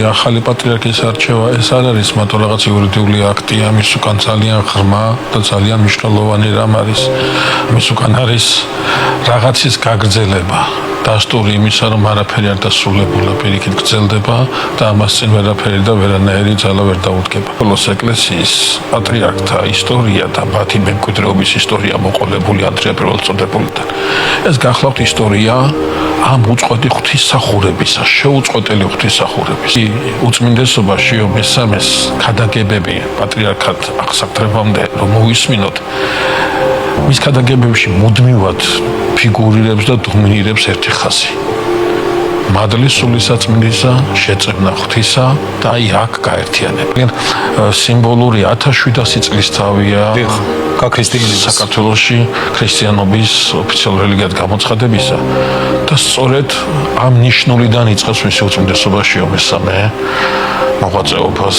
ახალი პატრიარქის არჩევა ეს არ არის მათო რაღაც იურიდიული აქტია, ამის უკან ძალიან ღრმა და ძალიან მნიშვნელოვანი რამ არის. ამის უკან არის რაღაცის გაგრძელება. დასტური იმისა, რომ არაფერი არ დასრულებულა, პირიქით გრძელდება და ამას წინ ვერაფერი და ვერანაირი ძალა ვერ დაუდგება. ბოლოს ეკლესიის პატრიარქთა ისტორია და მათი მემკვიდრეობის ისტორია მოყოლებული ანდრია პირველწოდებულიდან. ეს გახლავთ ისტორია ამ უწყვეტი ღვთისმსახურებისა, შეუწყვეტელი ღვთისმსახურების. უწმინდესობა შიო მესამეს ქადაგებები პატრიარქად აღსაყრებამდე რომ მოისმინოთ, მის ქადაგებებში მუდმივად ფიგურირებს და დომინირებს ერთი ხაზი. მადლის სულისაწმინდისა, შეწევნა ღვთისა და აი აქ გაერთიანება. სიმბოლური 1700 წლის თავია საქართველოში ქრისტიანობის ოფიციალურ რელიგიად გამოცხადებისა და სწორედ ამ ნიშნულიდან იწყებს მისი უწმინდესობა შიო მესამე მოღვაწეობას.